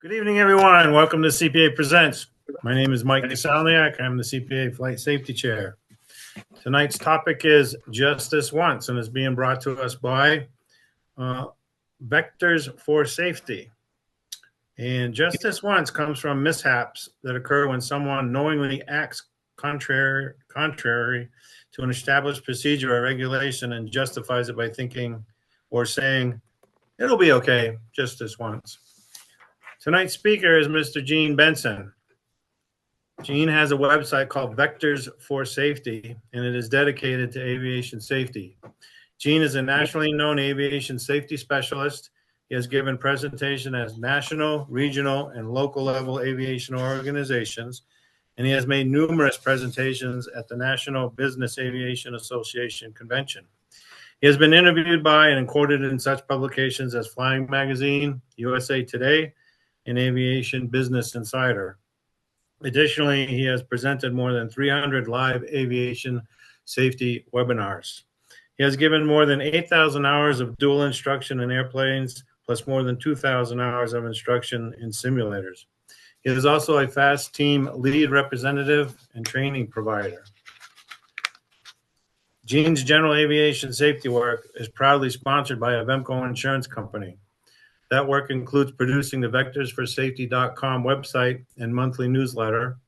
Good evening, everyone. Welcome to CPA Presents. My name is Mike Kasalniak. I'm the CPA Flight Safety Chair. Tonight's topic is Just This Once, and is being brought to us by Vectors for Safety. And just this once comes from mishaps that occur when someone knowingly acts contrary to an established procedure or regulation and justifies it by thinking or saying, it'll be okay, just this once. Tonight's speaker is Mr. Gene Benson. Gene has a website called Vectors for Safety, and it is dedicated to aviation safety. Gene is a nationally known aviation safety specialist. He has given presentations at national, regional, and local level aviation organizations, and he has made numerous presentations at the National Business Aviation Association convention. He has been interviewed by and quoted in such publications as Flying Magazine, USA Today, and Aviation Business Insider. Additionally, he has presented more than 300 live aviation safety webinars. He has given more than 8,000 hours of dual instruction in airplanes, plus more than 2,000 hours of instruction in simulators. He is also a FAASTeam Lead Representative and training provider. Gene's general aviation safety work is proudly sponsored by Avemco Insurance Company. That work includes producing the vectorsforsafety.com website and monthly newsletter,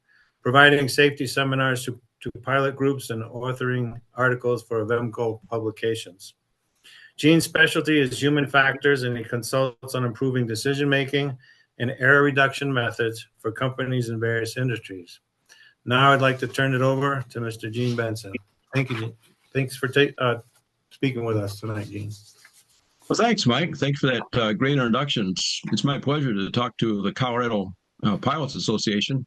providing safety seminars to pilot groups, and authoring articles for Avemco publications. Gene's specialty is human factors, and he consults on improving decision-making and error reduction methods for companies in various industries. Now I'd like to turn it over to Mr. Gene Benson. Thank you, Gene. Thanks for speaking with us tonight, Gene. Well, thanks, Mike. Thanks for that great introduction. It's my pleasure to talk to the Colorado Pilots Association.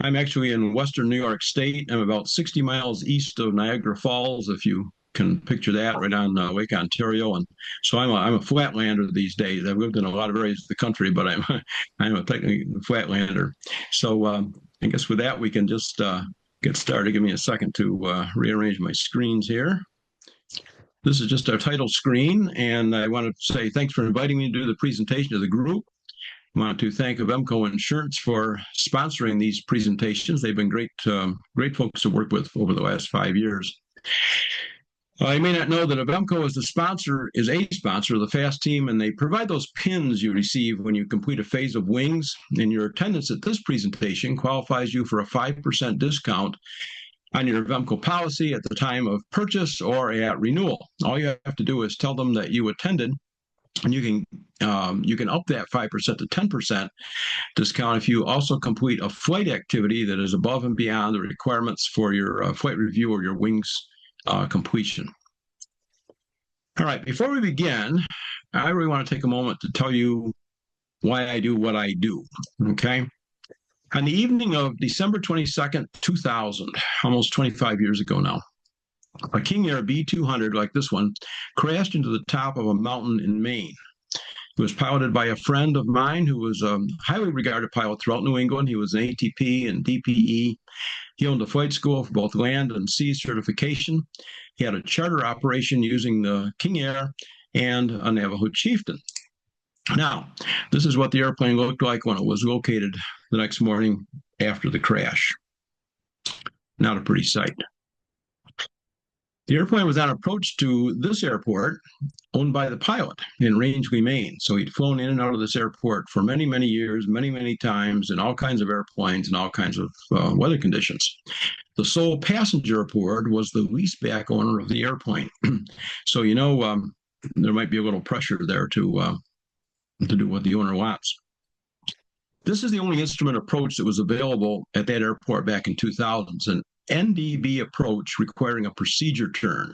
I'm actually in western New York State. I'm about 60 miles east of Niagara Falls, if you can picture that, right on Lake Ontario. And so I'm a flatlander these days. I've lived in a lot of areas of the country, but I'm a technically flatlander. So I guess with that, we can just get started. Give me a second to rearrange my screens here. This is just our title screen, and I want to say thanks for inviting me to do the presentation to the group. I want to thank Avemco Insurance for sponsoring these presentations. They've been great folks to work with over the last 5 years. You may not know that Avemco is a sponsor of the FAASTeam, and they provide those pins you receive when you complete a phase of wings, and your attendance at this presentation qualifies you for a 5% discount on your Avemco policy at the time of purchase or at renewal. All you have to do is tell them that you attended, and you can up that 5% to 10% discount if you also complete a flight activity that is above and beyond the requirements for your flight review or your wings completion. All right, before we begin, I really want to take a moment to tell you why I do what I do, okay? On the evening of December 22nd, 2000, almost 25 years ago now, a King Air B-200 like this one crashed into the top of a mountain in Maine. It was piloted by a friend of mine who was a highly regarded pilot throughout New England. He was an ATP and DPE. He owned a flight school for both land and sea certification. He had a charter operation using the King Air and a Navajo chieftain. Now, this is what the airplane looked like when it was located the next morning after the crash. Not a pretty sight. The airplane was on approach to this airport owned by the pilot in Rangeley, Maine. So he'd flown in and out of this airport for many, many years, many times, in all kinds of airplanes and all kinds of weather conditions. The sole passenger aboard was the leaseback owner of the airplane. So, there might be a little pressure there to do what the owner wants. This is the only instrument approach that was available at that airport back in 2000, an NDB approach requiring a procedure turn.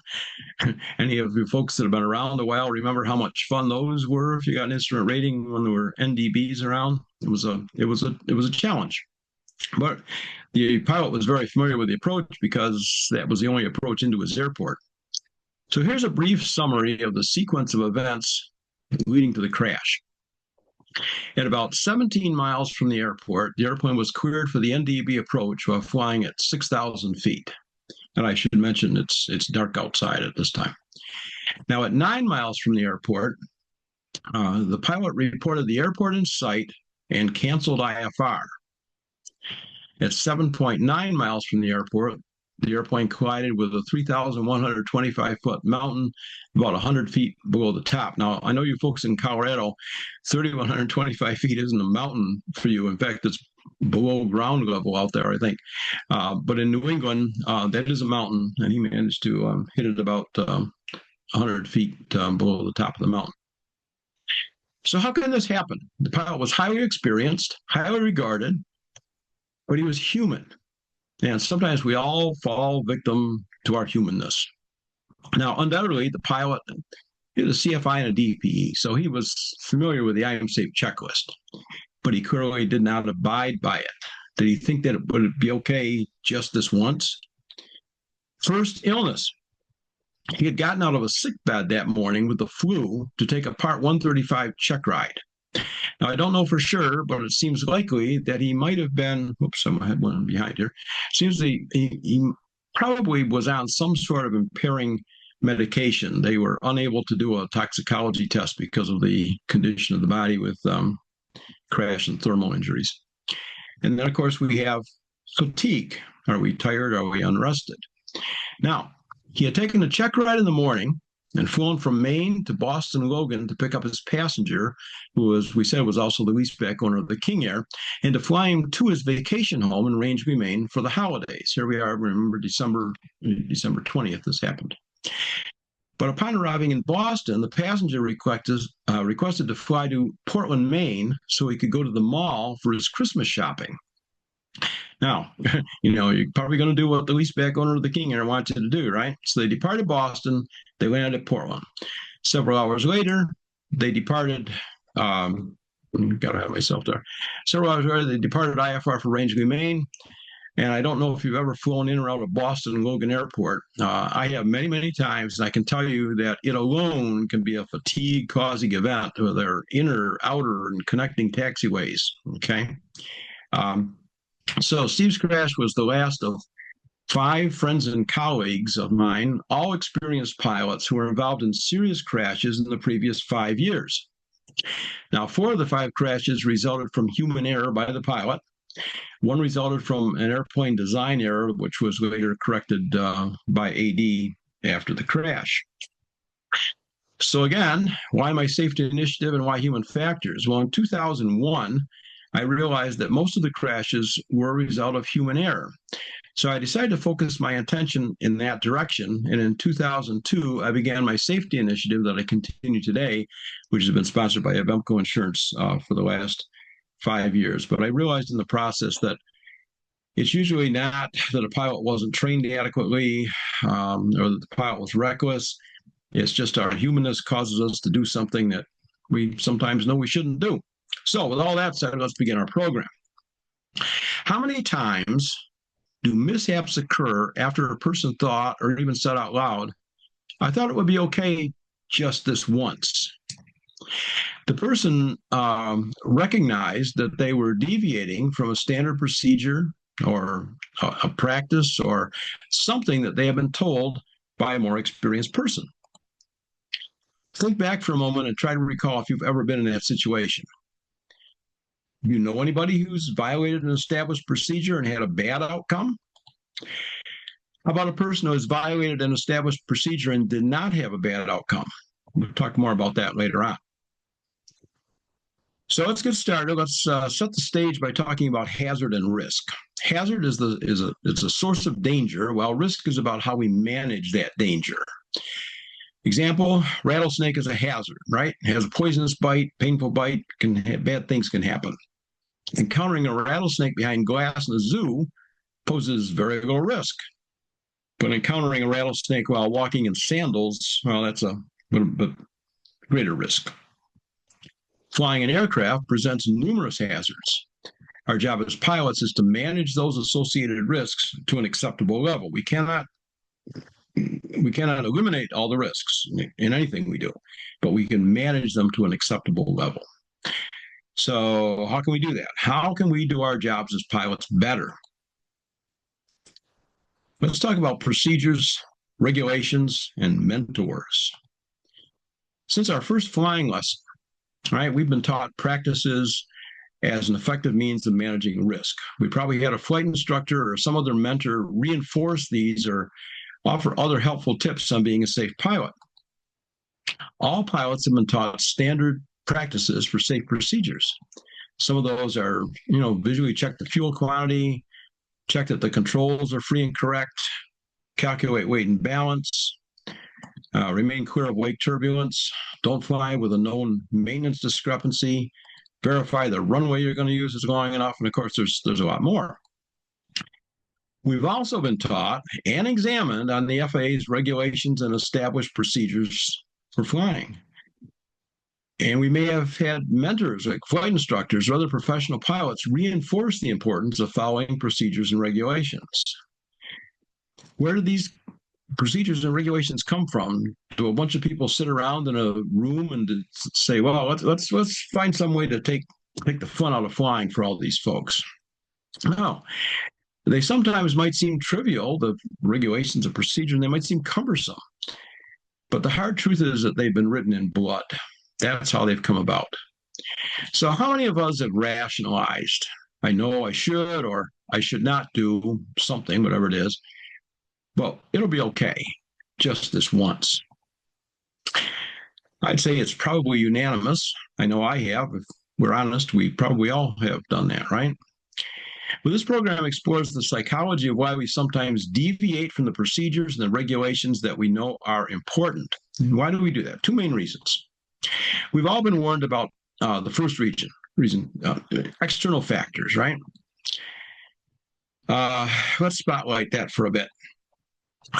Any of you folks that have been around a while remember how much fun those were if you got an instrument rating when there were NDBs around? It was a challenge. But the pilot was very familiar with the approach because that was the only approach into his airport. So here's a brief summary of the sequence of events leading to the crash. At about 17 miles from the airport, the airplane was cleared for the NDB approach while flying at 6,000 feet. And I should mention it's dark outside at this time. Now, at 9 miles from the airport, the pilot reported the airport in sight and canceled IFR. At 7.9 miles from the airport, the airplane collided with a 3,125-foot mountain about 100 feet below the top. Now, I know you folks in Colorado, 3,125 feet isn't a mountain for you. In fact, it's below ground level out there, I think. But in New England, that is a mountain, and he managed to hit it about 100 feet below the top of the mountain. So how can this happen? The pilot was highly experienced, highly regarded, but he was human. And sometimes we all fall victim to our humanness. Now, undoubtedly, the pilot is a CFI and a DPE, so he was familiar with the I Am Safe checklist, but he clearly did not abide by it. Did he think that it would be okay just this once? First, illness. He had gotten out of a sick bed that morning with the flu to take a Part 135 check ride. Now, I don't know for sure, but it seems likely that he might have been, oops, I had one behind here. Seems he probably was on some sort of impairing medication. They were unable to do a toxicology test because of the condition of the body with crash and thermal injuries. And then, of course, we have fatigue. Are we tired? Are we unrested? Now, he had taken a check ride in the morning and flown from Maine to Boston Logan to pick up his passenger, who, was, we said, was also the leaseback owner of the King Air, and to fly him to his vacation home in Rangeley, Maine for the holidays. Here we are, remember, December 20th this happened. But upon arriving in Boston, the passenger requested to fly to Portland, Maine, so he could go to the mall for his Christmas shopping. Now, you're probably going to do what the leaseback owner of the King Air wants you to do, right? So they departed Boston. They landed at Portland. Several hours later, they departed. Got to have myself there. Several hours later, they departed IFR for Rangeley, Maine. And I don't know if you've ever flown in or out of Boston Logan Airport. I have many, many times, and I can tell you that it alone can be a fatigue-causing event with their inner, outer, and connecting taxiways. Okay. So Steve's crash was the last of 5 friends and colleagues of mine, all experienced pilots who were involved in serious crashes in the previous 5 years. Now, 4 of the 5 crashes resulted from human error by the pilot. One resulted from an airplane design error, which was later corrected by AD after the crash. So again, why my safety initiative and why human factors? Well, in 2001, I realized that most of the crashes were a result of human error. So I decided to focus my attention in that direction. And in 2002, I began my safety initiative that I continue today, which has been sponsored by Avemco Insurance for the last 5 years. But I realized in the process that it's usually not that a pilot wasn't trained adequately or that the pilot was reckless. It's just our humanness causes us to do something that we sometimes know we shouldn't do. So with all that said, let's begin our program. How many times do mishaps occur after a person thought or even said out loud, I thought it would be okay just this once? The person recognized that they were deviating from a standard procedure or a practice or something that they have been told by a more experienced person. Think back for a moment and try to recall if you've ever been in that situation. You know anybody who's violated an established procedure and had a bad outcome? How about a person who has violated an established procedure and did not have a bad outcome? We'll talk more about that later on. So let's get started. Let's set the stage by talking about hazard and risk. Hazard is a source of danger, while risk is about how we manage that danger. Example, rattlesnake is a hazard, right? It has a poisonous bite, painful bite, bad things can happen. Encountering a rattlesnake behind glass in a zoo poses very low risk. But encountering a rattlesnake while walking in sandals, well, that's a little bit greater risk. Flying an aircraft presents numerous hazards. Our job as pilots is to manage those associated risks to an acceptable level. We cannot eliminate all the risks in anything we do, but we can manage them to an acceptable level. So how can we do that? How can we do our jobs as pilots better? Let's talk about procedures, regulations, and mentors. Since our first flying lesson, right, we've been taught practices as an effective means of managing risk. We probably had a flight instructor or some other mentor reinforce these or offer other helpful tips on being a safe pilot. All pilots have been taught standard practices for safe procedures. Some of those are, visually check the fuel quantity, check that the controls are free and correct, calculate weight and balance, remain clear of wake turbulence, don't fly with a known maintenance discrepancy, verify the runway you're going to use is long enough, and of course, there's a lot more. We've also been taught and examined on the FAA's regulations and established procedures for flying. And we may have had mentors like flight instructors or other professional pilots reinforce the importance of following procedures and regulations. Where do these procedures and regulations come from? Do a bunch of people sit around in a room and say, well, let's find some way to take the fun out of flying for all these folks? No. They sometimes might seem trivial, the regulations and procedures, and they might seem cumbersome. But the hard truth is that they've been written in blood. That's how they've come about. So how many of us have rationalized, I know I should or I should not do something, whatever it is, well, it'll be okay, just this once. I'd say it's probably unanimous. I know I have. If we're honest, we probably all have done that, right? Well, this program explores the psychology of why we sometimes deviate from the procedures and the regulations that we know are important. And why do we do that? Two main reasons. We've all been warned about the first reason, external factors, right? Let's spotlight that for a bit.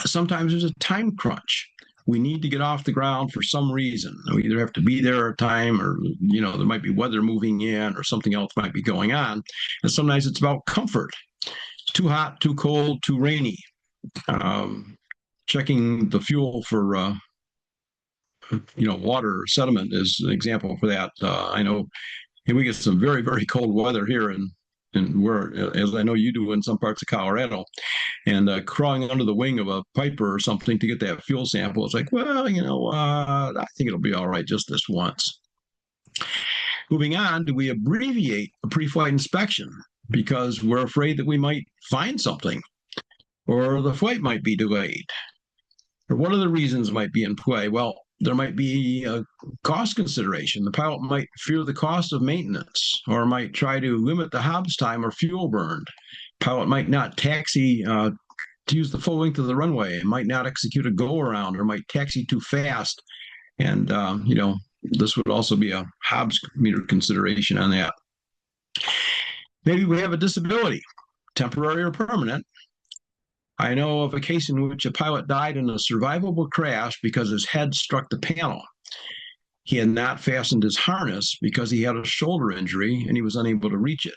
Sometimes there's a time crunch. We need to get off the ground for some reason. We either have to be there at a time or, there might be weather moving in or something else might be going on. And sometimes it's about comfort. It's too hot, too cold, too rainy. Checking the fuel for, water or sediment is an example for that. I know we get some very, very cold weather here and where, as I know you do in some parts of Colorado, and crawling under the wing of a Piper or something to get that fuel sample, it's like, well, I think it'll be all right just this once. Moving on, do we abbreviate a pre-flight inspection because we're afraid that we might find something or the flight might be delayed? Or what other reasons might be in play? Well, there might be a cost consideration. The pilot might fear the cost of maintenance or might try to limit the Hobbs time or fuel burned. Pilot might not taxi to use the full length of the runway and might not execute a go-around or might taxi too fast. And, this would also be a Hobbs meter consideration on that. Maybe we have a disability, temporary or permanent. I know of a case in which a pilot died in a survivable crash because his head struck the panel. He had not fastened his harness because he had a shoulder injury and he was unable to reach it.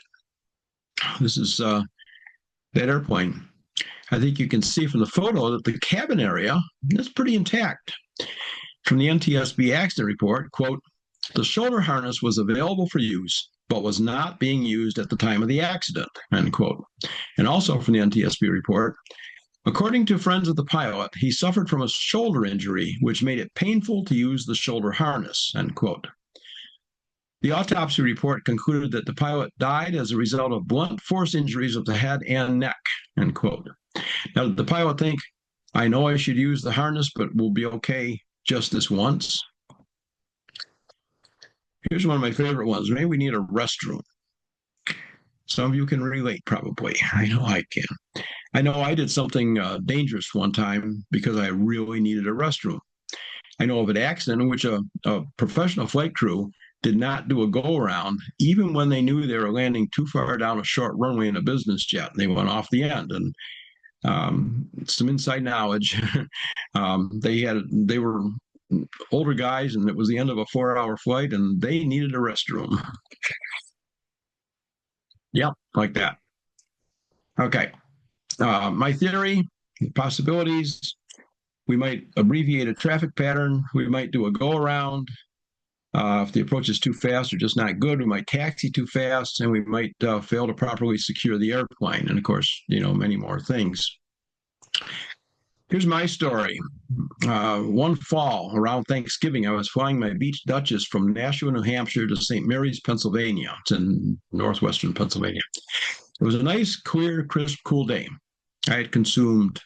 This is that airplane. I think you can see from the photo that the cabin area is pretty intact. From the NTSB accident report, quote, the shoulder harness was available for use, but was not being used at the time of the accident, end quote. And also from the NTSB report, according to friends of the pilot, he suffered from a shoulder injury, which made it painful to use the shoulder harness, end quote. The autopsy report concluded that the pilot died as a result of blunt force injuries of the head and neck, end quote. Now, did the pilot think, I know I should use the harness, but we'll be okay just this once? Here's one of my favorite ones. Maybe we need a restroom. Some of you can relate, probably. I know I can. I know I did something dangerous one time because I really needed a restroom. I know of an accident in which a professional flight crew did not do a go-around, even when they knew they were landing too far down a short runway in a business jet. They went off the end. And some inside knowledge. They were older guys, and it was the end of a 4-hour flight, and they needed a restroom. Yep, like that. Okay. My theory, possibilities, we might abbreviate a traffic pattern. We might do a go-around. If the approach is too fast or just not good, we might taxi too fast, and we might fail to properly secure the airplane. And of course, many more things. Here's my story. One fall around Thanksgiving, I was flying my Beach Duchess from Nashua, New Hampshire to St. Mary's, Pennsylvania. It's in northwestern Pennsylvania. It was a nice, clear, crisp, cool day. I had consumed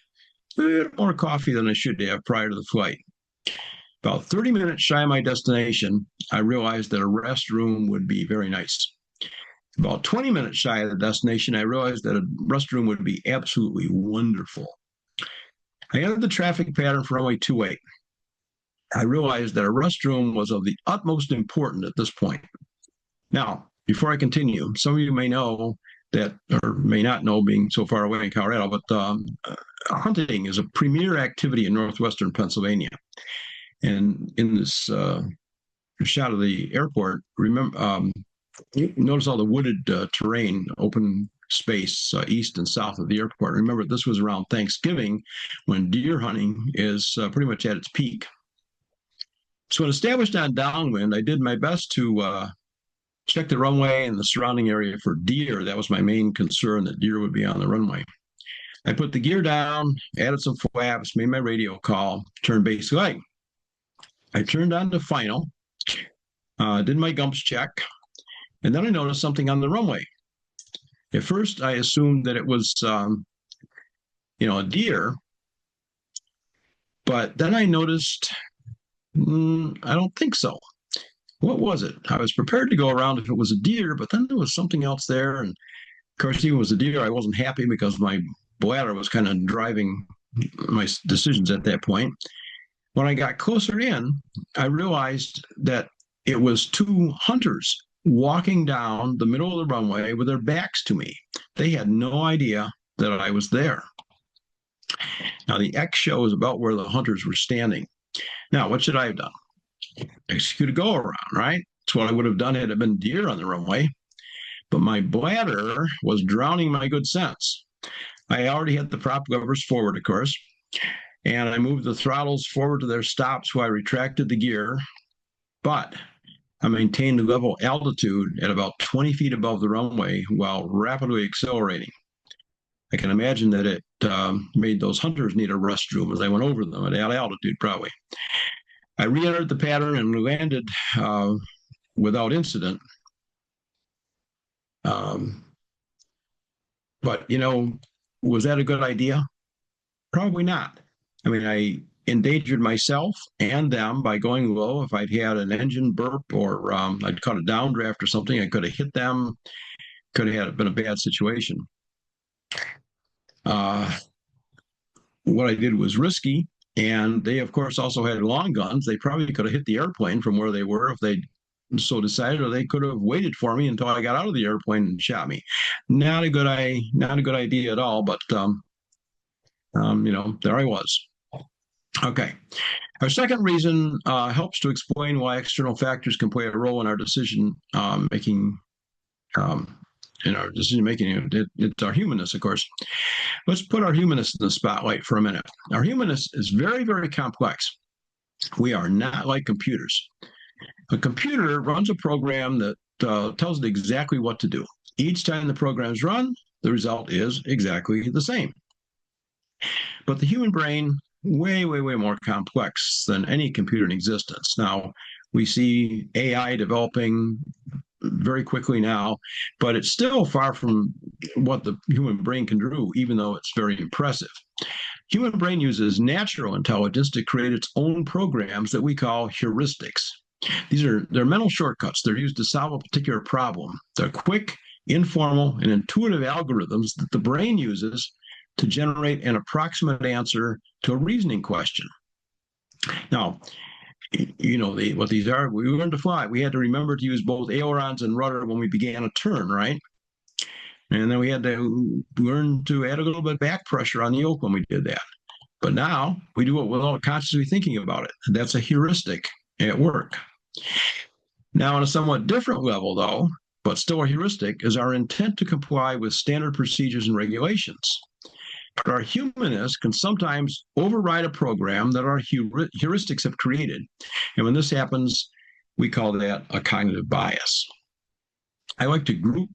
a bit more coffee than I should have prior to the flight. About 30 minutes shy of my destination, I realized that a restroom would be very nice. About 20 minutes shy of the destination, I realized that a restroom would be absolutely wonderful. I entered the traffic pattern for runway 28. I realized that a restroom was of the utmost importance at this point. Now, before I continue, some of you may know that, or may not know, being so far away in Colorado, but hunting is a premier activity in northwestern Pennsylvania. And in this shot of the airport, remember, notice all the wooded terrain, open space east and south of the airport. Remember, this was around Thanksgiving when deer hunting is pretty much at its peak. So when established on downwind, I did my best to check the runway and the surrounding area for deer. That was my main concern, that deer would be on the runway. I put the gear down, added some flaps, made my radio call, turned base leg. I turned on to final, did my gumps check, and then I noticed something on the runway. At first, I assumed that it was, a deer, but then I noticed, I don't think so. What was it? I was prepared to go around if it was a deer, but then there was something else there. And of course, even if it was a deer, I wasn't happy because my bladder was kind of driving my decisions at that point. When I got closer in, I realized that it was two hunters walking down the middle of the runway with their backs to me. They had no idea that I was there. Now, the X shows about where the hunters were standing. Now, what should I have done? Execute a go around, right? That's what I would have done had it been deer on the runway. But my bladder was drowning my good sense. I already had the prop levers forward, of course, and I moved the throttles forward to their stops while I retracted the gear. But I maintained a level altitude at about 20 feet above the runway while rapidly accelerating. I can imagine that it made those hunters need a restroom as I went over them at that altitude, probably. I re-entered the pattern and landed without incident. But, was that a good idea? Probably not. I mean, I endangered myself and them by going low. If I'd had an engine burp or I'd caught a downdraft or something, I could have hit them, could have been a bad situation. What I did was risky, and they, of course, also had long guns. They probably could have hit the airplane from where they were if they so decided, or they could have waited for me until I got out of the airplane and shot me. Not a good idea at all, but there I was. Okay. Our second reason helps to explain why external factors can play a role in our decision making. It's our humanness, of course. Let's put our humanness in the spotlight for a minute. Our humanness is very, very complex. We are not like computers. A computer runs a program that tells it exactly what to do. Each time the program is run, the result is exactly the same. But the human brain, way, way, way more complex than any computer in existence. Now, we see AI developing very quickly now, but it's still far from what the human brain can do, even though it's very impressive. Human brain uses natural intelligence to create its own programs that we call heuristics. They're mental shortcuts. They're used to solve a particular problem. They're quick, informal, and intuitive algorithms that the brain uses to generate an approximate answer to a reasoning question. Now, what these are, we learned to fly. We had to remember to use both ailerons and rudder when we began a turn, right? And then we had to learn to add a little bit of back pressure on the yoke when we did that. But now we do it without consciously thinking about it. That's a heuristic at work. Now, on a somewhat different level, though, but still a heuristic, is our intent to comply with standard procedures and regulations. But our humanness can sometimes override a program that our heuristics have created. And when this happens, we call that a cognitive bias. I like to group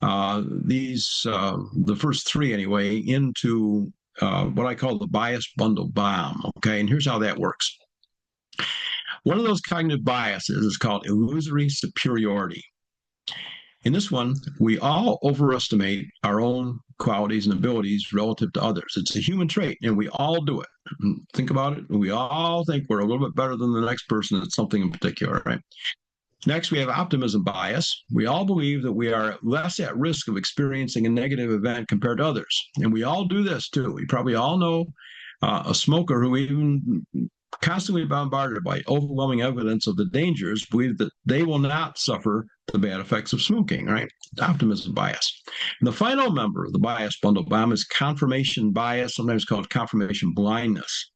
the first three anyway, into what I call the bias bundle bomb. Okay, and here's how that works. One of those cognitive biases is called illusory superiority. In this one, we all overestimate our own qualities and abilities relative to others. It's a human trait, and we all do it. Think about it. We all think we're a little bit better than the next person at something in particular, right? Next, we have optimism bias. We all believe that we are less at risk of experiencing a negative event compared to others. And we all do this too. We probably all know a smoker who, even constantly bombarded by overwhelming evidence of the dangers, believe that they will not suffer the bad effects of smoking, right? Optimism bias. And the final member of the bias bundle bomb is confirmation bias, sometimes called confirmation blindness.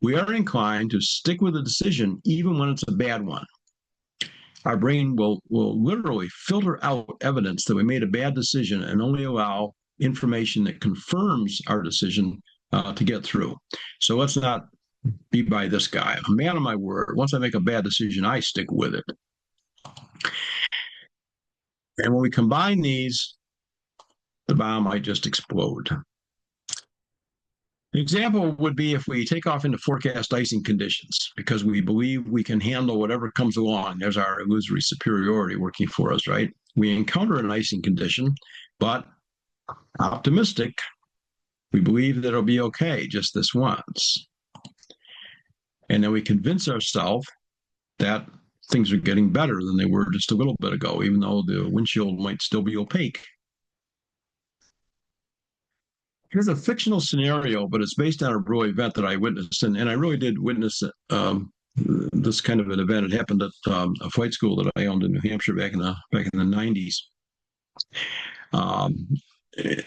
We are inclined to stick with a decision even when it's a bad one. Our brain will literally filter out evidence that we made a bad decision and only allow information that confirms our decision to get through. So let's not be by this guy. A man of my word. Once I make a bad decision, I stick with it. And when we combine these, the bomb might just explode. An example would be if we take off into forecast icing conditions because we believe we can handle whatever comes along. There's our illusory superiority working for us, right? We encounter an icing condition, but optimistic, we believe that it'll be okay just this once. And then we convince ourselves that things are getting better than they were just a little bit ago, even though the windshield might still be opaque. Here's a fictional scenario, but it's based on a real event that I witnessed. And I really did witness this kind of an event. It happened at a flight school that I owned in New Hampshire back in the 90s.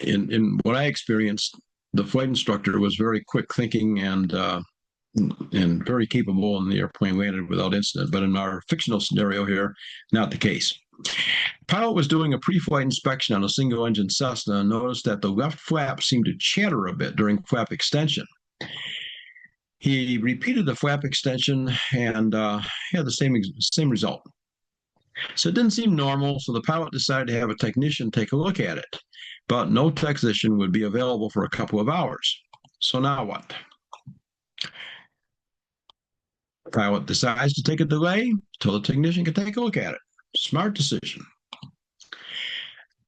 In what I experienced, the flight instructor was very quick thinking and very capable, and the airplane landed without incident. But in our fictional scenario here, not the case. Pilot was doing a pre-flight inspection on a single-engine Cessna and noticed that the left flap seemed to chatter a bit during flap extension. He repeated the flap extension and had the same result. So it didn't seem normal, so the pilot decided to have a technician take a look at it. But no technician would be available for a couple of hours. So now what? The pilot decides to take a delay until the technician can take a look at it. Smart decision.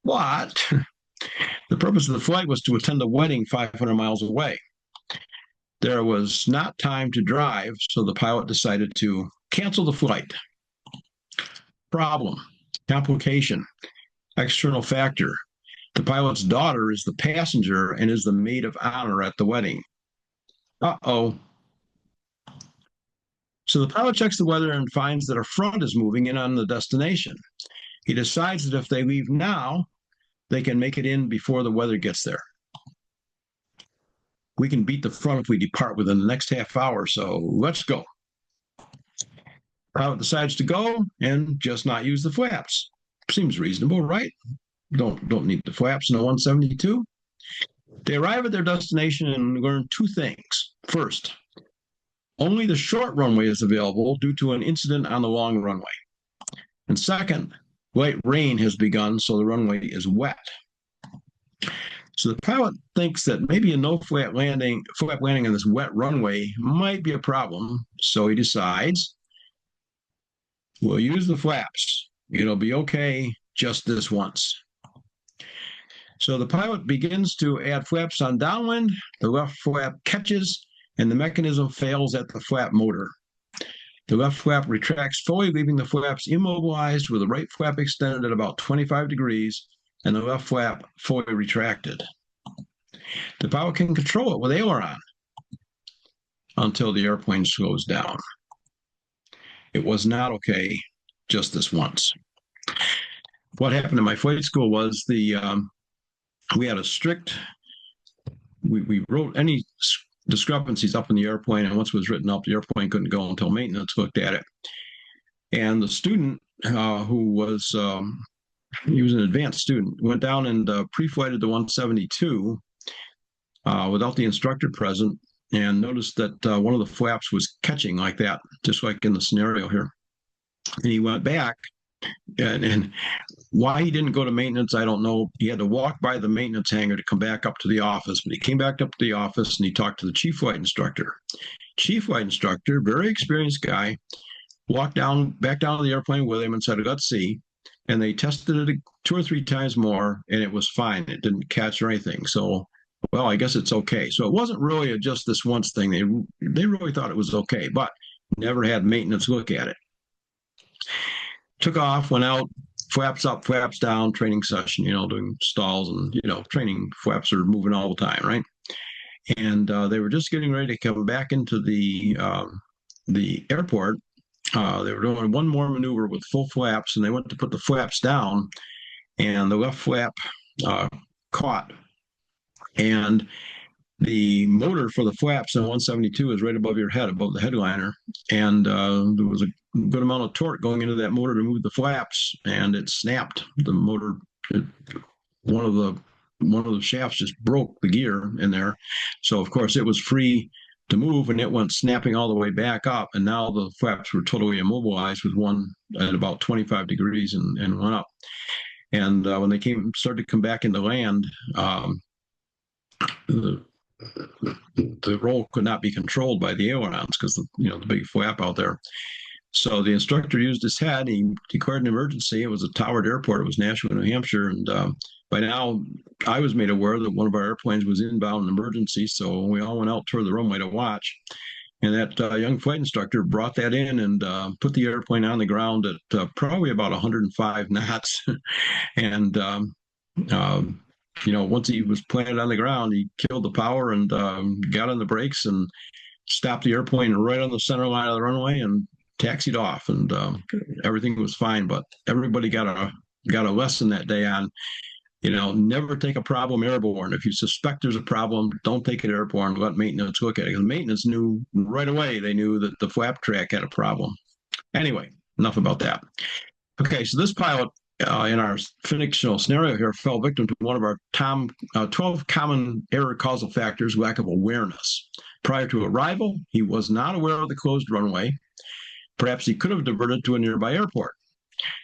But the purpose of the flight was to attend a wedding 500 miles away. There was not time to drive, so the pilot decided to cancel the flight. Problem, complication, external factor. The pilot's daughter is the passenger and is the maid of honor at the wedding. Uh-oh. So the pilot checks the weather and finds that a front is moving in on the destination. He decides that if they leave now, they can make it in before the weather gets there. We can beat the front if we depart within the next half hour, so let's go. Pilot decides to go and just not use the flaps. Seems reasonable, right? Don't need the flaps in a 172. They arrive at their destination and learn two things. First, only the short runway is available due to an incident on the long runway. And second, light rain has begun, so the runway is wet. So the pilot thinks that maybe a no-flap landing on this wet runway might be a problem. So he decides, we'll use the flaps. It'll be okay just this once. So the pilot begins to add flaps on downwind. The left flap catches, and the mechanism fails at the flap motor. The left flap retracts fully, leaving the flaps immobilized with the right flap extended at about 25 degrees and the left flap fully retracted. The pilot can control it with aileron until the airplane slows down. It was not okay just this once. What happened in my flight school was we had a strict, we wrote any discrepancies up in the airplane, and once it was written up, the airplane couldn't go until maintenance looked at it. And the student who was, he was an advanced student, went down and pre-flighted the 172 without the instructor present, and noticed that one of the flaps was catching like that, just like in the scenario here. And he went back And why he didn't go to maintenance, I don't know. He had to walk by the maintenance hangar to come back up to the office. But he came back up to the office and he talked to the chief flight instructor. Chief flight instructor, very experienced guy, walked back down to the airplane with him and said, let's see. And they tested it 2 or 3 times more, and it was fine. It didn't catch or anything. So, well, I guess it's okay. So it wasn't really just this once thing. They really thought it was okay, but never had maintenance look at it. Took off, went out, flaps up, flaps down, training session, doing stalls and, training flaps are moving all the time, right? And they were just getting ready to come back into the airport. They were doing one more maneuver with full flaps, and they went to put the flaps down, and the left flap caught. And the motor for the flaps in 172 is right above your head, above the headliner. And there was a good amount of torque going into that motor to move the flaps, and it snapped. The motor, one of the shafts just broke the gear in there. So, of course, it was free to move, and it went snapping all the way back up. And now the flaps were totally immobilized with one at about 25 degrees and went up. And when they started to come back into land, the roll could not be controlled by the ailerons because the big flap out there. So the instructor used his head. He declared an emergency. It was a towered airport. It was Nashua, New Hampshire, and by now I was made aware that one of our airplanes was inbound in emergency. So we all went out toward the runway to watch. And that young flight instructor brought that in and put the airplane on the ground at probably about 105 knots. And once he was planted on the ground, he killed the power and got on the brakes and stopped the airplane right on the center line of the runway and taxied off. And everything was fine. But everybody got a lesson that day on, never take a problem airborne. If you suspect there's a problem, don't take it airborne. Let maintenance look at it. Because maintenance knew right away. They knew that the flap track had a problem. Anyway, enough about that. Okay, so this pilot in our fictional scenario here fell victim to one of our 12 common error causal factors, lack of awareness. Prior to arrival, he was not aware of the closed runway. Perhaps he could have diverted to a nearby airport.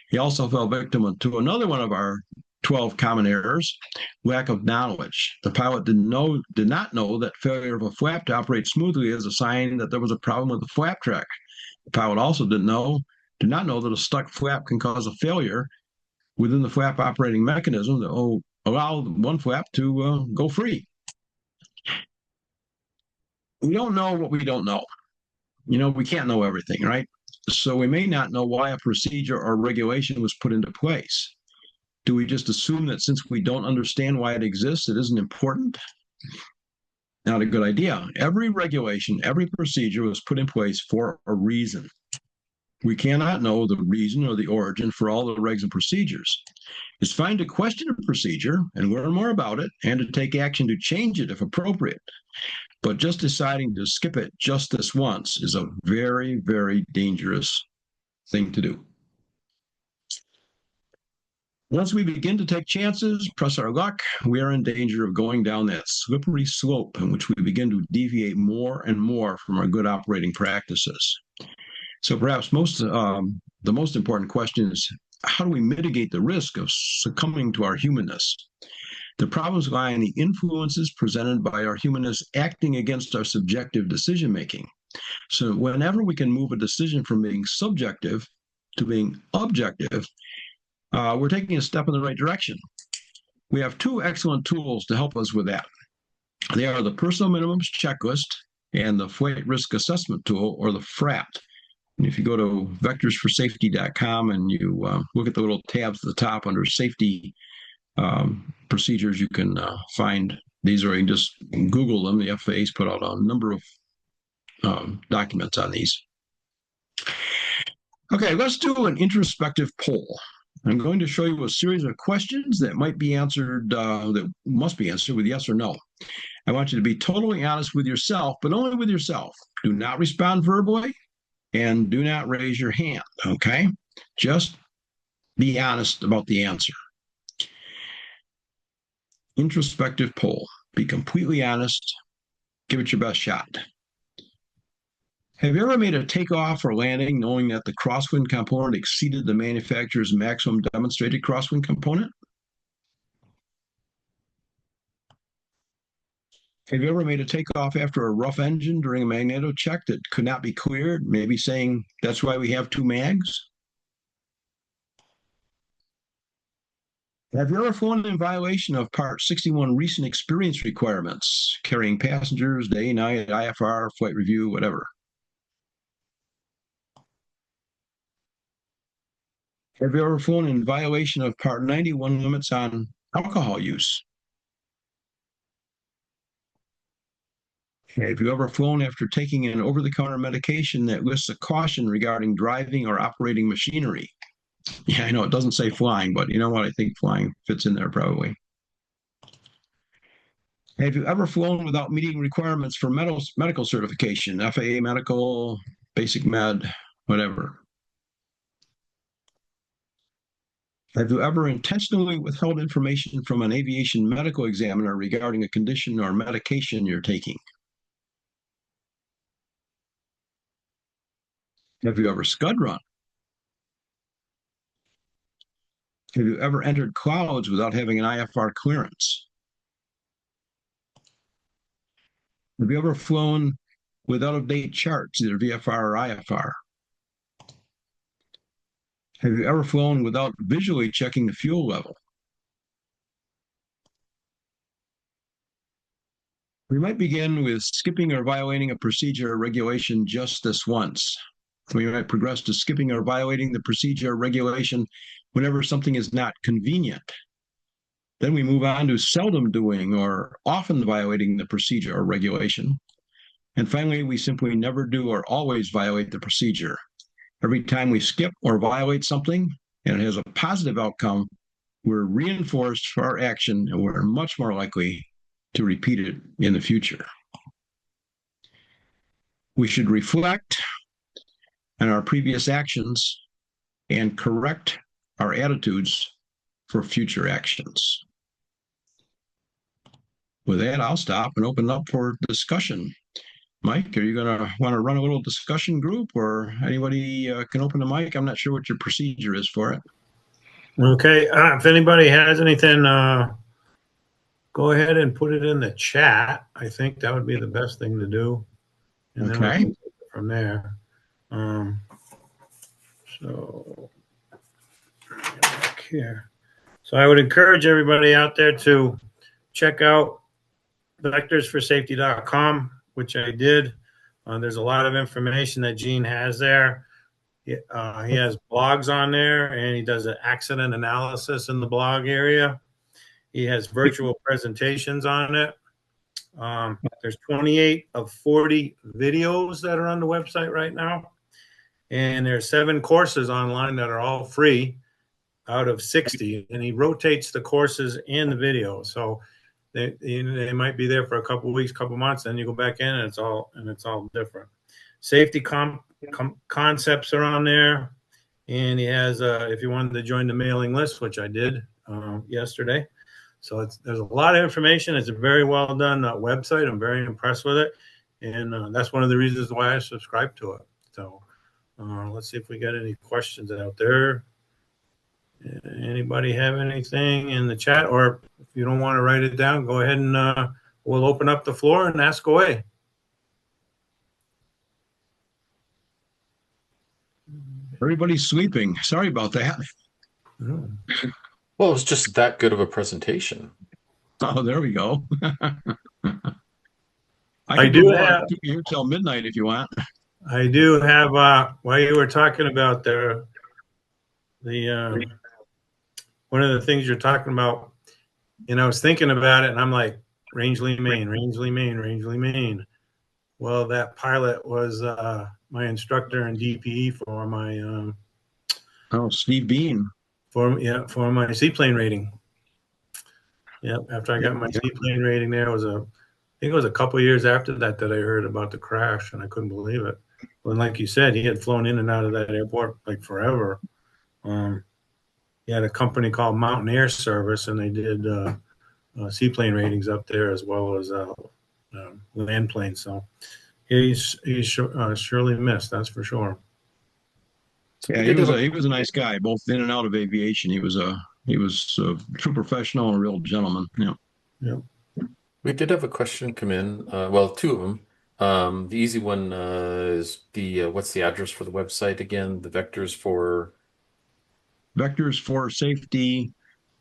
He also fell victim to another one of our 12 common errors, lack of knowledge. The pilot did not know that failure of a flap to operate smoothly is a sign that there was a problem with the flap track. The pilot also did not know that a stuck flap can cause a failure within the flap operating mechanism that will allow one flap to go free. We don't know what we don't know. We can't know everything, right? So we may not know why a procedure or regulation was put into place. Do we just assume that since we don't understand why it exists, it isn't important? Not a good idea. Every regulation, every procedure was put in place for a reason. We cannot know the reason or the origin for all the regs and procedures. It's fine to question a procedure and learn more about it and to take action to change it if appropriate. But just deciding to skip it just this once is a very, very dangerous thing to do. Once we begin to take chances, press our luck, we are in danger of going down that slippery slope in which we begin to deviate more and more from our good operating practices. So perhaps the most important question is, how do we mitigate the risk of succumbing to our humanness? The problems lie in the influences presented by our humanness acting against our subjective decision-making. So whenever we can move a decision from being subjective to being objective, we're taking a step in the right direction. We have 2 excellent tools to help us with that. They are the Personal Minimums Checklist and the FRAT Risk Assessment Tool, or the FRAT. And if you go to vectorsforsafety.com and you look at the little tabs at the top under safety procedures, you can find these, or you can just Google them. The FAA's put out a number of documents on these. Okay, let's do an introspective poll. I'm going to show you a series of questions that might be answered, that must be answered with yes or no. I want you to be totally honest with yourself, but only with yourself. Do not respond verbally and do not raise your hand, okay? Just be honest about the answer. Introspective poll. Be completely honest. Give it your best shot. Have you ever made a takeoff or landing knowing that the crosswind component exceeded the manufacturer's maximum demonstrated crosswind component? Have you ever made a takeoff after a rough engine during a magneto check that could not be cleared, maybe saying that's why we have two mags? Have you ever flown in violation of Part 61 recent experience requirements, carrying passengers, day, night, IFR, flight review, whatever? Have you ever flown in violation of Part 91 limits on alcohol use? Have you ever flown after taking an over-the-counter medication that lists a caution regarding driving or operating machinery? Yeah, I know it doesn't say flying, but you know what? I think flying fits in there probably. Have you ever flown without meeting requirements for medical certification, FAA medical, basic med, whatever? Have you ever intentionally withheld information from an aviation medical examiner regarding a condition or medication you're taking? Have you ever scud run? Have you ever entered clouds without having an IFR clearance? Have you ever flown with out-of-date charts, either VFR or IFR? Have you ever flown without visually checking the fuel level? We might begin with skipping or violating a procedure or regulation just this once. We might progress to skipping or violating the procedure or regulation whenever something is not convenient. Then we move on to seldom doing or often violating the procedure or regulation. And finally, we simply never do or always violate the procedure. Every time we skip or violate something and it has a positive outcome, we're reinforced for our action and we're much more likely to repeat it in the future. We should reflect on our previous actions and correct our attitudes for future actions. With that, I'll stop and open up for discussion. Mike, are you going to want to run a little discussion group, or anybody can open the mic? I'm not sure what your procedure is for it. Okay. If anybody has anything, go ahead and put it in the chat. I think that would be the best thing to do. And then we can take it from there. So back here. So I would encourage everybody out there to check out vectorsforsafety.com, which I did. There's a lot of information that Gene has there. He has blogs on there, and he does an accident analysis in the blog area. He has virtual presentations on it. There's 28 of 40 videos that are on the website right now. And there's 7 courses online that are all free out of 60. And he rotates the courses and the videos. So they might be there for a couple of weeks, couple of months, then you go back in and it's all different. Safety concepts are on there, and he has if you wanted to join the mailing list, which I did yesterday. So there's a lot of information. It's a very well done website. I'm very impressed with it, and that's one of the reasons why I subscribe to it. So let's see if we got any questions out there. Anybody have anything in the chat, or if you don't want to write it down, go ahead and we'll open up the floor and ask away. Everybody's sleeping. Sorry about that. Oh. Well, it was just that good of a presentation. Oh, there we go. I do have here till midnight if you want. I do have while you were talking about the one of the things you're talking about, and I was thinking about it, and I'm like, Rangeley, Maine, Rangeley, Maine, Rangeley, Maine. Well, that pilot was my instructor in DPE for my Steve Bean. For my seaplane rating. Yep, after I got my seaplane rating there, I think it was a couple of years after that I heard about the crash, and I couldn't believe it. And like you said, he had flown in and out of that airport like forever. He had a company called Mountain Air Service, and they did seaplane ratings up there as well as land planes. So He's surely missed, that's for sure. So Yeah, he was a nice guy, both in and out of aviation. He was a true professional and a real gentleman. Yeah. Yeah. we did have a question come in. Well, two of them. The easy one is the what's the address for the website again? The vectors for Vectors for Safety,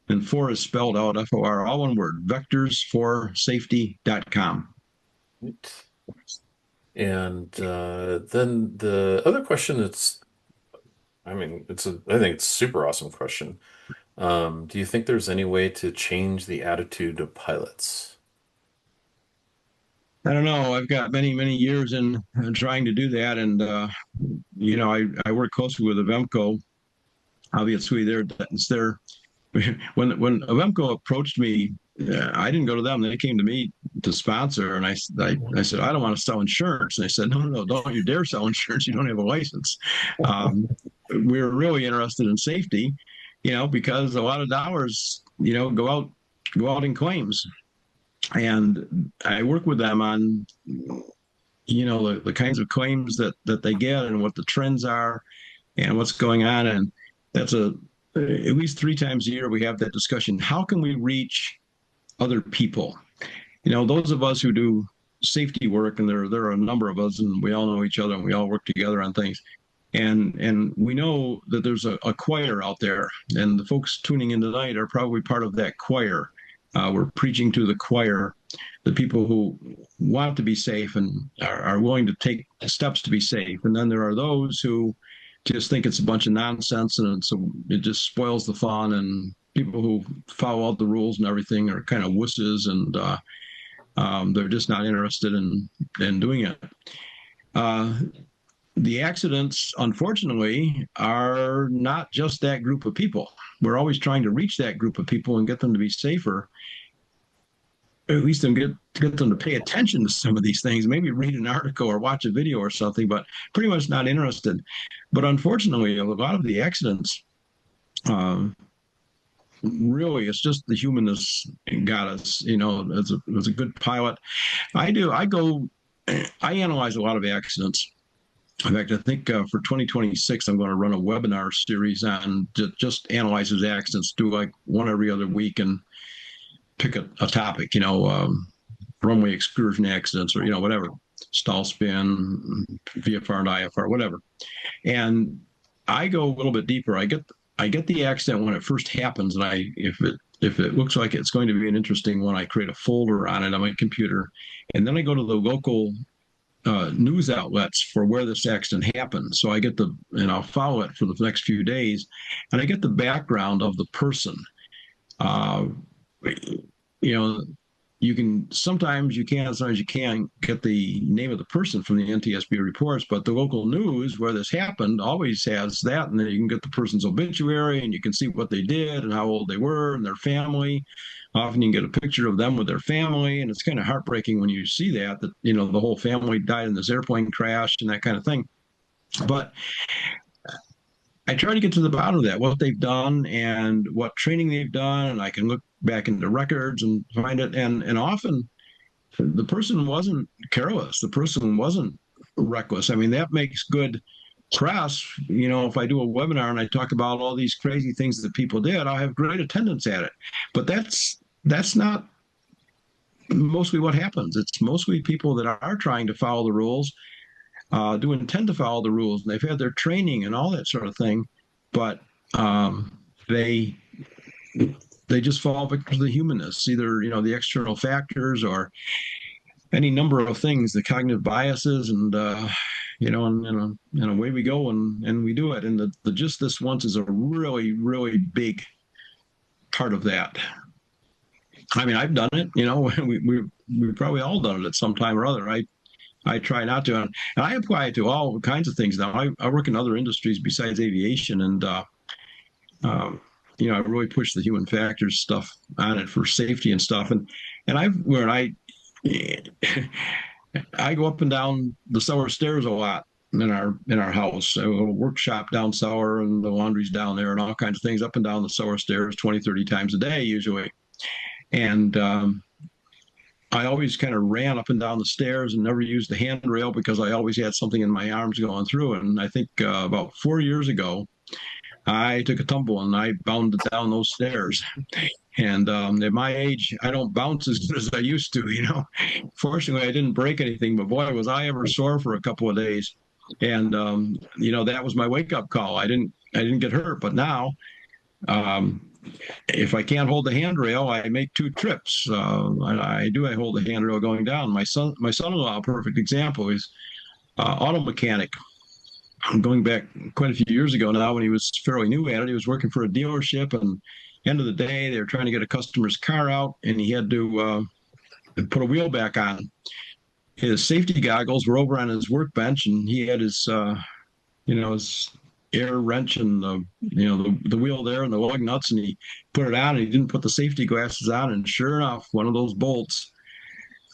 and for is spelled out FOR, all one word, vectorsforsafety.com. and then the other question that's I mean, I think it's a super awesome question. Do you think there's any way to change the attitude of pilots? I don't know. I've got many, many years in trying to do that. And, I work closely with Avemco. Obviously, it's their when Avemco approached me, I didn't go to them. They came to me to sponsor, and I said, I don't want to sell insurance. And they said, no, don't you dare sell insurance. You don't have a license. We were really interested in safety, because a lot of dollars, go out in claims, and I work with them on, the kinds of claims that they get and what the trends are and what's going on, and that's at least 3 times a year we have that discussion. How can we reach other people? Those of us who do safety work, and there are a number of us, and we all know each other, and we all work together on things. And we know that there's a choir out there, and the folks tuning in tonight are probably part of that choir. We're preaching to the choir, the people who want to be safe and are willing to take steps to be safe. And then there are those who just think it's a bunch of nonsense, and so it just spoils the fun. And people who follow all the rules and everything are kind of wusses, and they're just not interested in doing it. The accidents, unfortunately, are not just that group of people. We're always trying to reach that group of people and get them to be safer. At least get them to pay attention to some of these things, maybe read an article or watch a video or something, but pretty much not interested. But unfortunately, a lot of the accidents, really, it's just the humanness got us. As a good pilot, I analyze a lot of accidents. In fact, I think for 2026, I'm going to run a webinar series on just analyzes accidents, do like one every other week, and pick a topic, runway excursion accidents, or, whatever, stall spin, VFR and IFR, whatever. And I go a little bit deeper. I get the accident when it first happens, and if it looks like it's going to be an interesting one, I create a folder on it on my computer, and then I go to the local news outlets for where this accident happened. So and I'll follow it for the next few days, and I get the background of the person. Sometimes you can't get the name of the person from the NTSB reports, but the local news where this happened always has that, and then you can get the person's obituary, and you can see what they did and how old they were and their family. Often you can get a picture of them with their family, and it's kind of heartbreaking when you see that the whole family died in this airplane crash and that kind of thing. But I try to get to the bottom of that, what they've done and what training they've done, and I can look back into records and find it. And often the person wasn't careless. The person wasn't reckless. I mean, that makes good press. If I do a webinar and I talk about all these crazy things that people did, I'll have great attendance at it. But that's not mostly what happens. It's mostly people that are trying to follow the rules, do intend to follow the rules, and they've had their training and all that sort of thing, but they just fall victim to the humanness, either the external factors or any number of things, the cognitive biases, and and away we go, and we do it. And the just this once is a really, really big part of that. I mean, I've done it. We probably all done it at some time or other. I try not to, and I apply it to all kinds of things now. I work in other industries besides aviation, and I really push the human factors stuff on it for safety and stuff. And I go up and down the cellar stairs a lot in our house. A little workshop down cellar, and the laundry's down there, and all kinds of things up and down the cellar stairs 20, 30 times a day usually. And I always kind of ran up and down the stairs and never used the handrail because I always had something in my arms going through. And I think about 4 years ago, I took a tumble and I bounded down those stairs. And at my age, I don't bounce as good as I used to, you know. Fortunately, I didn't break anything, but boy, was I ever sore for a couple of days. And you know, that was my wake-up call. I didn't get hurt, but now um, if I can't hold the handrail, I make two trips. I hold the handrail going down. My son-in-law, a perfect example, is auto mechanic. Going back quite a few years ago now, when he was fairly new at it, he was working for a dealership, and end of the day, they were trying to get a customer's car out, and he had to put a wheel back on. His safety goggles were over on his workbench, and he had his his air wrench and the wheel there and the lug nuts, and he put it on, and he didn't put the safety glasses on, and sure enough, one of those bolts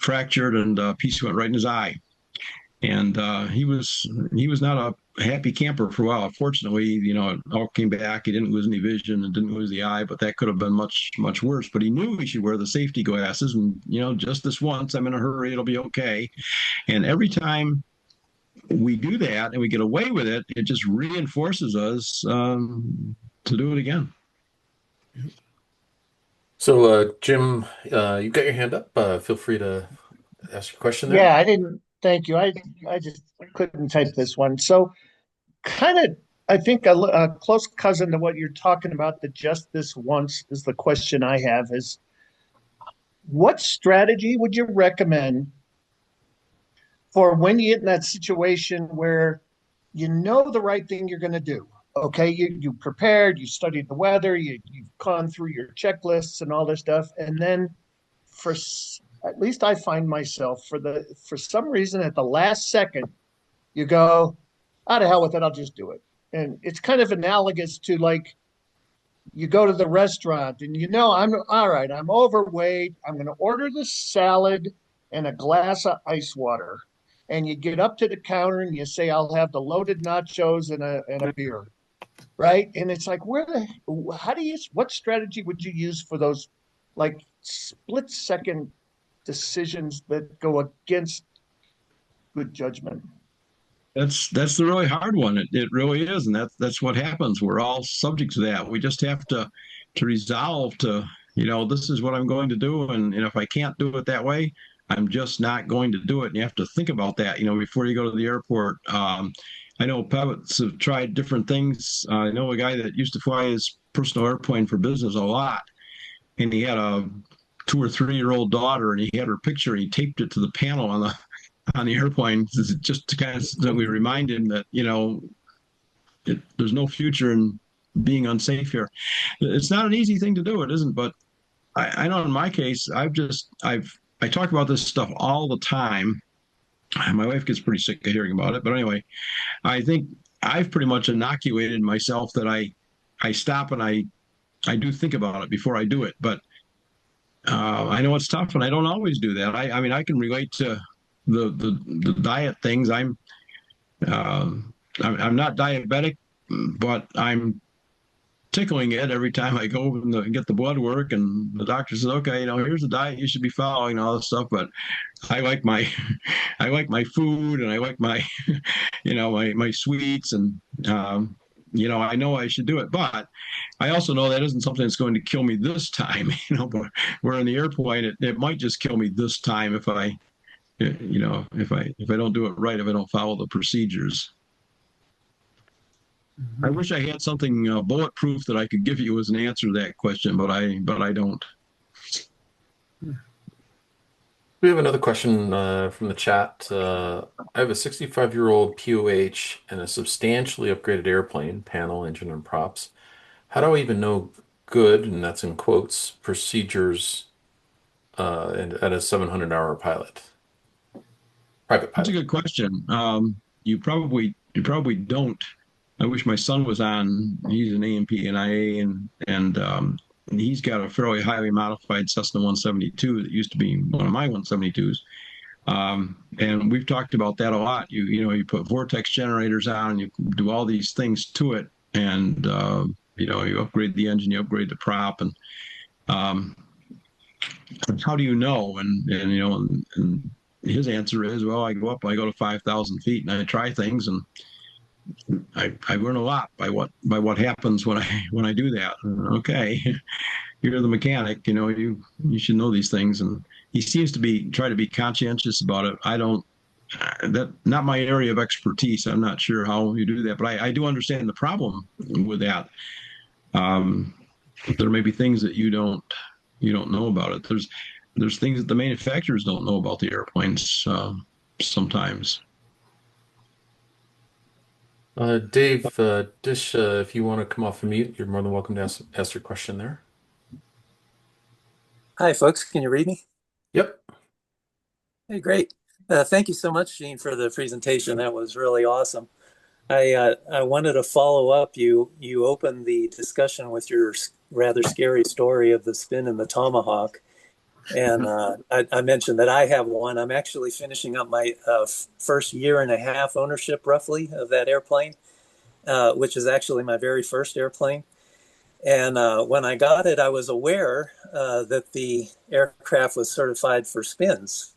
fractured, and a piece went right in his eye. And he was not a happy camper for a while. Fortunately, you know, it all came back. He didn't lose any vision and didn't lose the eye, but that could have been much, much worse. But he knew he should wear the safety glasses, and you know, just this once, I'm in a hurry, it'll be okay. And every time we do that and we get away with it, it just reinforces us to do it again. So, Jim, you've got your hand up. Feel free to ask your question there. Yeah, I didn't. Thank you. I just couldn't type this one. So, kind of, I think a close cousin to what you're talking about, the just this once is the question I have is, what strategy would you recommend for when you get in that situation where you know the right thing you're going to do? Okay, you prepared, you studied the weather, you've gone through your checklists and all this stuff, and then at least I find myself for some reason at the last second, you go, out of hell with it, I'll just do it. And it's kind of analogous to like you go to the restaurant and you know, I'm all right, I'm overweight, I'm going to order this salad and a glass of ice water. And you get up to the counter and you say, I'll have the loaded nachos and a beer. Right. And it's like, what strategy would you use for those like split second decisions that go against good judgment? That's the really hard one. It really is, and that's what happens. We're all subject to that. We just have to resolve to, you know, this is what I'm going to do, and if I can't do it that way, I'm just not going to do it. And you have to think about that, you know, before you go to the airport. I know pilots have tried different things. I know a guy that used to fly his personal airplane for business a lot, and he had a 2 or 3-year-old daughter, and he had her picture, and he taped it to the panel on the airplane just to kind of so we remind him that, you know, there's no future in being unsafe here. It's not an easy thing to do, it isn't, but I know in my case, I talk about this stuff all the time. My wife gets pretty sick of hearing about it, but anyway, I think I've pretty much inoculated myself that I stop and I do think about it before I do it. But I know it's tough, and I don't always do that. I mean, I can relate to the diet things. I'm not diabetic, but I'm tickling it every time I go and get the blood work, and the doctor says, okay, you know, here's the diet you should be following, all this stuff. But I like my food, and I like my you know, my sweets, and you know, I know I should do it, but I also know that isn't something that's going to kill me this time. You know, but we're in the airplane, it might just kill me this time if I don't do it right, if I don't follow the procedures. I wish I had something bulletproof that I could give you as an answer to that question, but I don't. We have another question from the chat. I have a 65-year-old POH and a substantially upgraded airplane, panel, engine, and props. How do I even know good, and that's in quotes, procedures at a 700-hour private pilot? That's a good question. You probably don't. I wish my son was on. He's an A&P and IA, and he's got a fairly highly modified Cessna 172 that used to be one of my 172s. And we've talked about that a lot. You put vortex generators on, and you do all these things to it, and you upgrade the engine, you upgrade the prop, and how do you know? And his answer is, well, I go to 5,000 feet and I try things, and I learn a lot by what happens when I do that. Okay, you're the mechanic, you should know these things. And he seems to try to be conscientious about it. I don't, that not my area of expertise. I'm not sure how you do that, but I do understand the problem with that. There may be things that you don't know about it. There's things that the manufacturers don't know about the airplanes sometimes. Dave Dish, if you want to come off of mute, you're more than welcome to ask your question there. Hi, folks. Can you read me? Yep. Hey, great. Thank you so much, Gene, for the presentation. That was really awesome. I wanted to follow up. You opened the discussion with your rather scary story of the spin and the Tomahawk. And I mentioned that I have one. I'm actually finishing up my first year and a half ownership, roughly, of that airplane, which is actually my very first airplane. And when I got it, I was aware that the aircraft was certified for spins.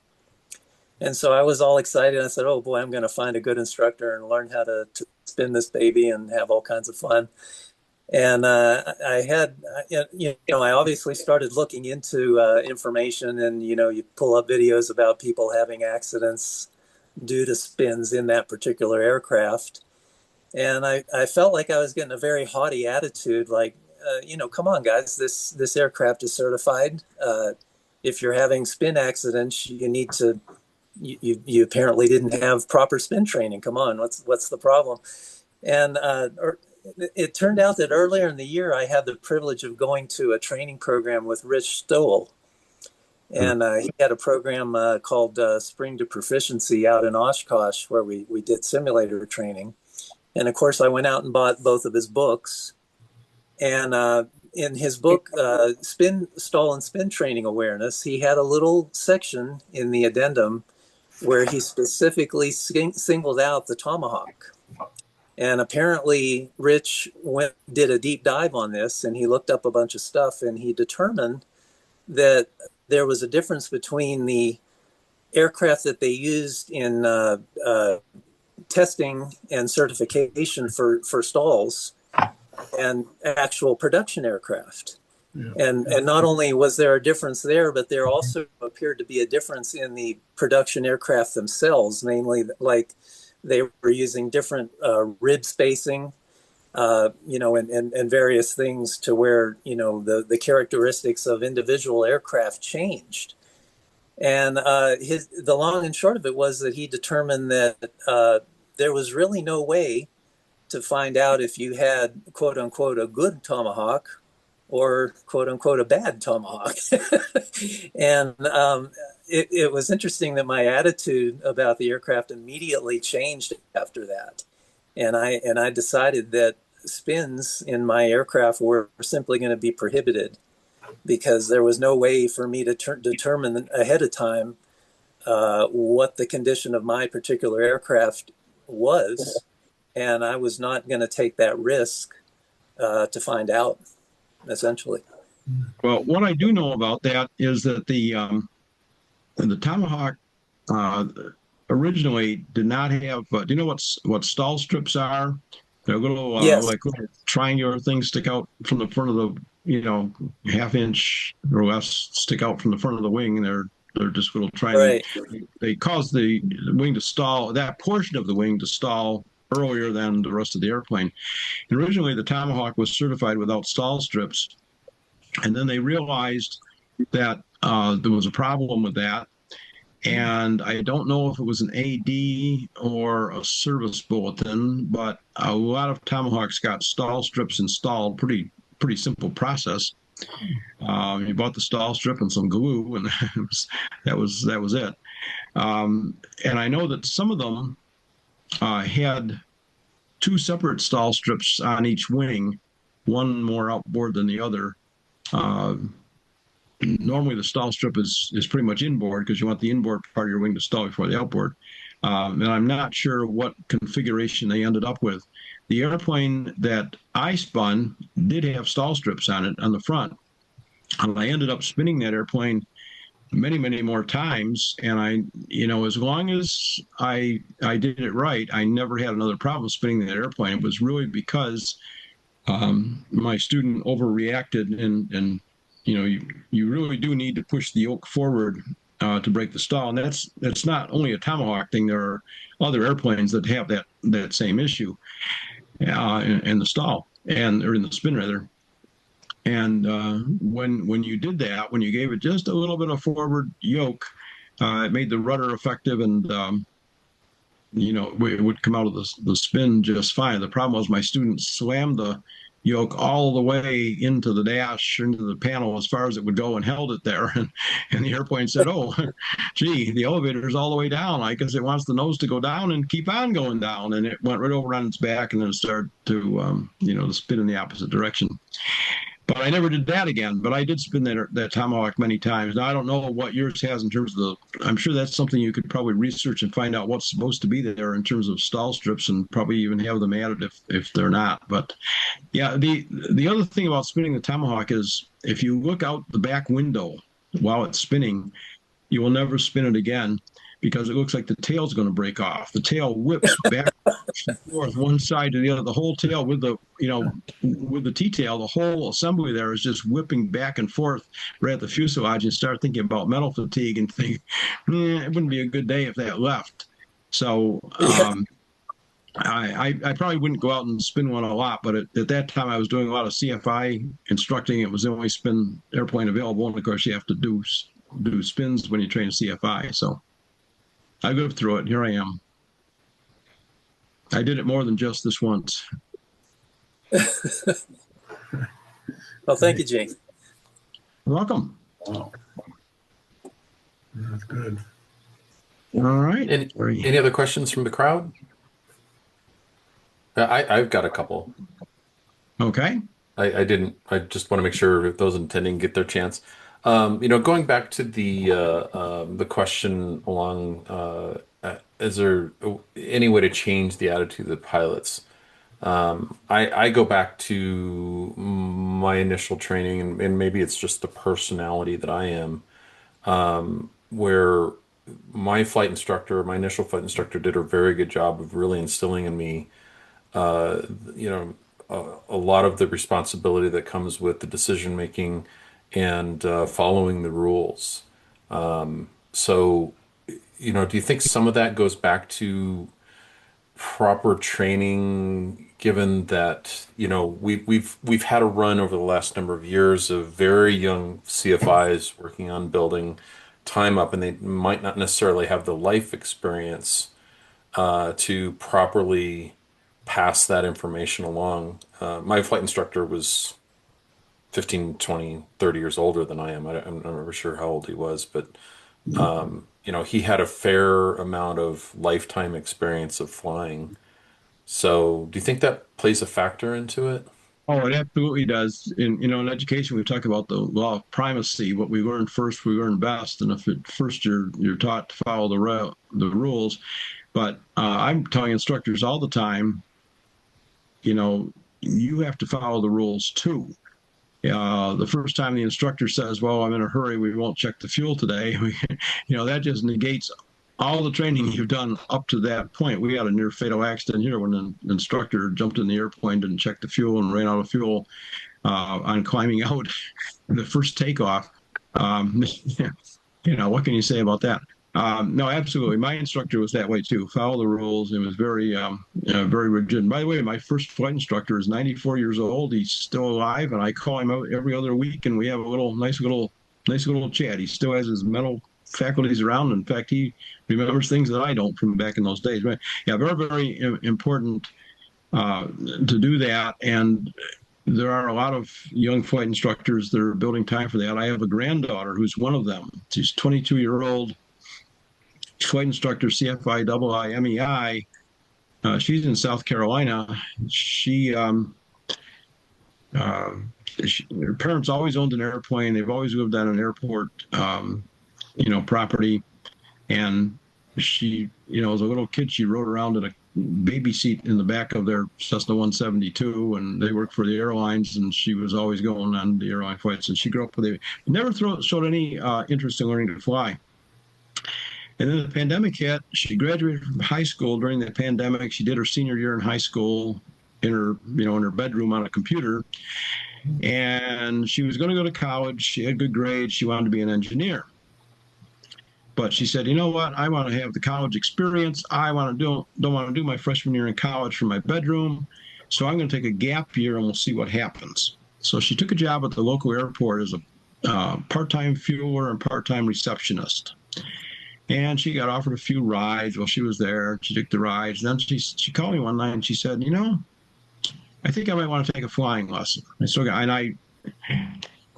And so I was all excited. I said, oh boy, I'm going to find a good instructor and learn how to spin this baby and have all kinds of fun. And I obviously started looking into information, and, you pull up videos about people having accidents due to spins in that particular aircraft. And I felt like I was getting a very haughty attitude, like, come on, guys, this aircraft is certified. If you're having spin accidents, you need to, you apparently didn't have proper spin training. Come on, what's the problem? And it turned out that earlier in the year, I had the privilege of going to a training program with Rich Stoll. And he had a program called Spring to Proficiency out in Oshkosh, where we did simulator training. And of course, I went out and bought both of his books. And in his book, Spin, Stall, and Spin Training Awareness, he had a little section in the addendum where he specifically singled out the Tomahawk. And apparently, Rich did a deep dive on this, and he looked up a bunch of stuff, and he determined that there was a difference between the aircraft that they used in testing and certification for stalls and actual production aircraft. Yeah. And not only was there a difference there, but there also appeared to be a difference in the production aircraft themselves, namely, like, they were using different rib spacing, and various things to where, the characteristics of individual aircraft changed. And the long and short of it was that he determined that there was really no way to find out if you had, quote unquote, a good Tomahawk or, quote unquote, a bad Tomahawk. And it was interesting that my attitude about the aircraft immediately changed after that. And I decided that spins in my aircraft were simply going to be prohibited, because there was no way for me to determine ahead of time what the condition of my particular aircraft was. And I was not going to take that risk to find out, essentially. Well, what I do know about that is that the Tomahawk originally did not have. Do you know what stall strips are? They're little yes. Like little triangular things stick out from the front of the half-inch or less stick out from the front of the wing. They're just little triangles. Right. They cause the wing to stall. That portion of the wing to stall earlier than the rest of the airplane. And originally, the Tomahawk was certified without stall strips, and then they realized that there was a problem with that. And I don't know if it was an AD or a service bulletin, but a lot of Tomahawks got stall strips installed. Pretty simple process. You bought the stall strip and some glue, and that was it. And I know that some of them had two separate stall strips on each wing, one more outboard than the other. Normally, the stall strip is pretty much inboard, because you want the inboard part of your wing to stall before the outboard. And I'm not sure what configuration they ended up with. The airplane that I spun did have stall strips on it on the front, And I ended up spinning that airplane many, many more times. And as long as I did it right, I never had another problem spinning that airplane. It was really because my student overreacted, and you really do need to push the yoke forward to break the stall. And that's not only a Tomahawk thing. There are other airplanes that have that same issue in the stall or in the spin rather. And when you did that, when you gave it just a little bit of forward yoke, it made the rudder effective, and it would come out of the spin just fine. The problem was my student slammed the yoke all the way into the dash, into the panel as far as it would go, and held it there. And the airplane said, "Oh, gee, the elevator's all the way down. I guess it wants the nose to go down and keep on going down." And it went right over on its back, and then it started to to spin in the opposite direction. But I never did that again. But I did spin that Tomahawk many times. Now, I don't know what yours has in terms of I'm sure that's something you could probably research and find out what's supposed to be there in terms of stall strips, and probably even have them added if they're not. But yeah, the other thing about spinning the Tomahawk is if you look out the back window while it's spinning, you will never spin it again, because it looks like the tail's going to break off. The tail whips back and forth, one side to the other. The whole tail with the T-tail, the whole assembly there is just whipping back and forth right at the fuselage. And start thinking about metal fatigue and think, it wouldn't be a good day if that left. So I probably wouldn't go out and spin one a lot, but at that time I was doing a lot of CFI instructing. It was the only spin airplane available, and of course you have to do spins when you train CFI. So I lived through it. Here I am. I did it more than just this once. Well, thank you, Gene. You're welcome. Wow. That's good. All right. Any other questions from the crowd? I've got a couple. Okay. I just want to make sure those intending get their chance. Going back to the question along, is there any way to change the attitude of the pilots? I go back to my initial training, and maybe it's just the personality that I am, where my initial flight instructor did a very good job of really instilling in me, a lot of the responsibility that comes with the decision making and following the rules. So, do you think some of that goes back to proper training, given that, we've had a run over the last number of years of very young CFIs working on building time up, and they might not necessarily have the life experience to properly pass that information along. My flight instructor was 15, 20, 30 years older than I am. I'm not really sure how old he was, but he had a fair amount of lifetime experience of flying. So do you think that plays a factor into it? Oh, it absolutely does. In education, we talk about the law of primacy. What we learn first, we learn best. And if at first you're taught to follow the rules, but I'm telling instructors all the time, you have to follow the rules too. The first time the instructor says, "Well, I'm in a hurry, we won't check the fuel today," that just negates all the training you've done up to that point. We had a near fatal accident here when an instructor jumped in the airplane, didn't check the fuel, and ran out of fuel on climbing out the first takeoff. What can you say about that? No, absolutely. My instructor was that way too. Follow the rules. It was very, very rigid. And by the way, my first flight instructor is 94 years old. He's still alive, and I call him out every other week, and we have a nice little chat. He still has his mental faculties around. In fact, he remembers things that I don't from back in those days. But yeah, very, very important to do that. And there are a lot of young flight instructors that are building time for that. I have a granddaughter who's one of them. She's 22-year-old flight instructor, CFI IIMEI. She's in South Carolina. Her parents always owned an airplane. They've always lived on an airport, property. And she, as a little kid, she rode around in a baby seat in the back of their Cessna 172, and they worked for the airlines, and she was always going on the airline flights. And she grew up with it. Never showed any interest in learning to fly. And then the pandemic hit. She graduated from high school during the pandemic. She did her senior year in high school in her bedroom on a computer. And she was going to go to college. She had good grades. She wanted to be an engineer. But she said, you know what? I want to have the college experience. I don't want to do my freshman year in college from my bedroom. So I'm going to take a gap year and we'll see what happens. So she took a job at the local airport as a part-time fueler and part-time receptionist. And she got offered a few rides while she was there. She took the rides. Then she called me one night and she said, you know, I think I might want to take a flying lesson.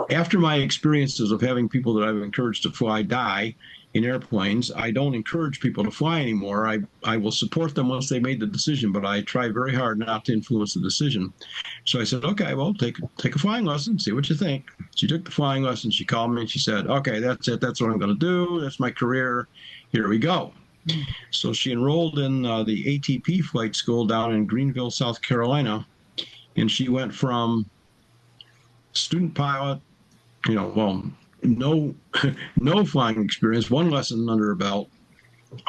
After my experiences of having people that I've encouraged to fly die in airplanes, I don't encourage people to fly anymore. I will support them once they made the decision, but I try very hard not to influence the decision. So I said, okay, well, take a flying lesson, see what you think. She took the flying lesson. She called me and she said, okay, that's it. That's what I'm going to do. That's my career. Here we go. So she enrolled in the ATP flight school down in Greenville, South Carolina. And she went from student pilot, no flying experience, one lesson under her belt,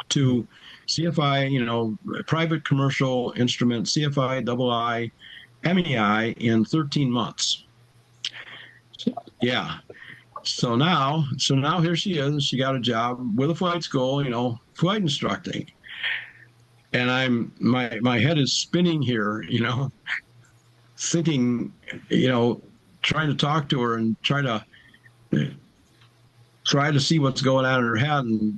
to CFI, private commercial instrument, CFI, II, MEI in 13 months. Yeah. So now here she is. She got a job with a flight school, flight instructing. And my head is spinning here, thinking, trying to talk to her and try to see what's going on in her head. And,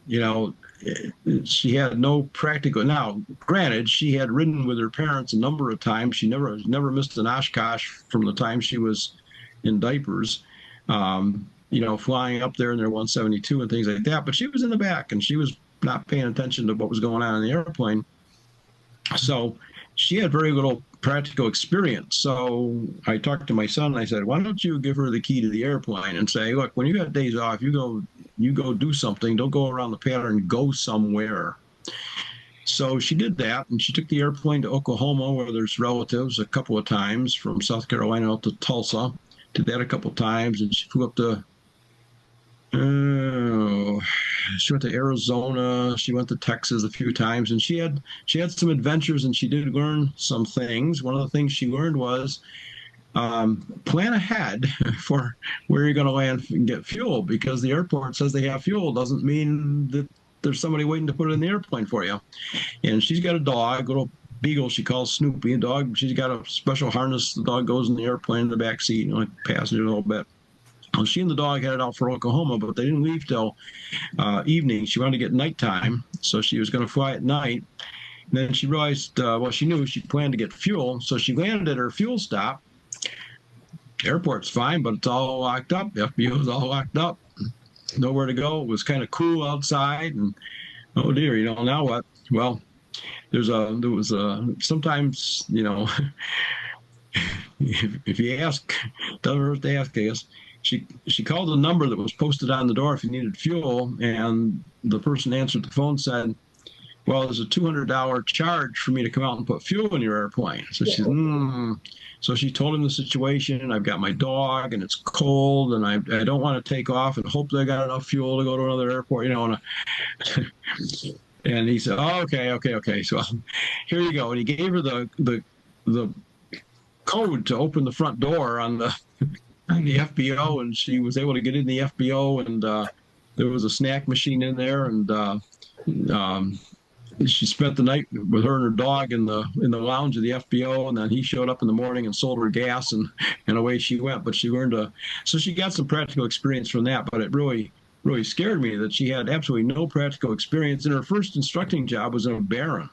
she had no practical. Now, granted, she had ridden with her parents a number of times. She never missed an Oshkosh from the time she was in diapers, flying up there in their 172 and things like that. But she was in the back and she was not paying attention to what was going on in the airplane. So she had very little practical experience. So I talked to my son and I said, why don't you give her the key to the airplane and say, look, when you got days off, you go do something. Don't go around the pattern, go somewhere. So she did that, and she took the airplane to Oklahoma, where there's relatives, a couple of times, from South Carolina out to Tulsa. Did that a couple of times, and she flew up to she went to Arizona. She went to Texas a few times, and she had some adventures, and she did learn some things. One of the things she learned was plan ahead for where you're going to land and get fuel, because the airport says they have fuel doesn't mean that there's somebody waiting to put it in the airplane for you. And she's got a dog, a little beagle she calls Snoopy, a dog. She's got a special harness. The dog goes in the airplane in the back seat, like passenger a little bit. Well, she and the dog headed out for Oklahoma, but they didn't leave till evening. She wanted to get nighttime, so she was going to fly at night. And then she realized, she knew she planned to get fuel, so she landed at her fuel stop. Airport's fine, but it's all locked up. The FBO is all locked up. Nowhere to go. It was kind of cool outside, and oh dear, now what? Well, there was sometimes, if you ask, doesn't hurt to ask, I guess. She called a number that was posted on the door if you needed fuel, and the person answered the phone said, well, there's a $200 charge for me to come out and put fuel in your airplane. So she said, So she told him the situation. I've got my dog, and it's cold, and I don't want to take off, and hope they got enough fuel to go to another airport, And he said, oh, okay. So here you go. And he gave her the code to open the front door on the FBO, and she was able to get in the FBO, and there was a snack machine in there, and she spent the night with her and her dog in the lounge of the FBO, and then he showed up in the morning and sold her gas, and away she went. But she learned so she got some practical experience from that. But it really scared me that she had absolutely no practical experience. And her first instructing job was in a Baron.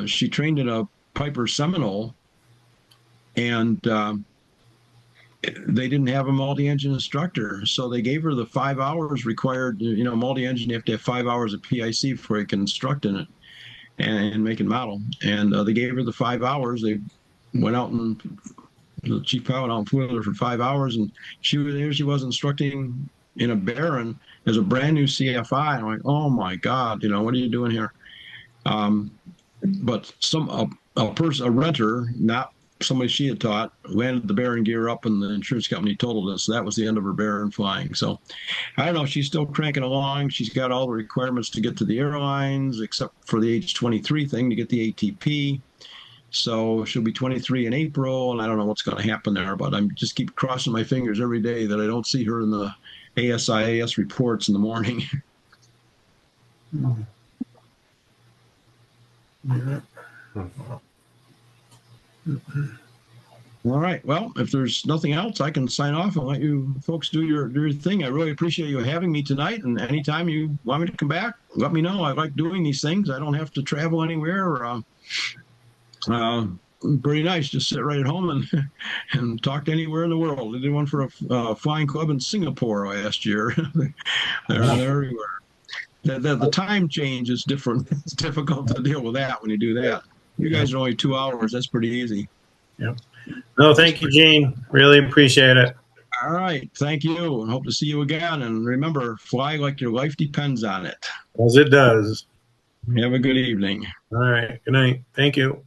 She trained in a Piper Seminole, and they didn't have a multi-engine instructor, so they gave her the 5 hours required. Multi-engine, you have to have 5 hours of PIC before you can instruct in it and make and model. And they gave her the 5 hours. They went out, and the chief pilot out and flew her for 5 hours, and she was instructing in a Baron as a brand new CFI. I'm like, oh my God, what are you doing here? but a renter, not somebody she had taught, landed the bearing gear up, and the insurance company totaled us. So that was the end of her bearing flying. So I don't know. She's still cranking along. She's got all the requirements to get to the airlines, except for the age 23 thing to get the ATP. So she'll be 23 in April, and I don't know what's going to happen there, but I'm just keep crossing my fingers every day that I don't see her in the ASIAS reports in the morning. Yeah. All right. Well, if there's nothing else, I can sign off and let you folks do your thing. I really appreciate you having me tonight. And anytime you want me to come back, let me know. I like doing these things. I don't have to travel anywhere. Pretty nice. Just sit right at home and talk to anywhere in the world. I did one for a flying club in Singapore last year. They're everywhere. The time change is different. It's difficult to deal with that when you do that. You guys are only 2 hours. That's pretty easy. Yep. No, thank you, Gene. Really appreciate it. All right. Thank you. And hope to see you again. And remember, fly like your life depends on it. As it does. Have a good evening. All right. Good night. Thank you.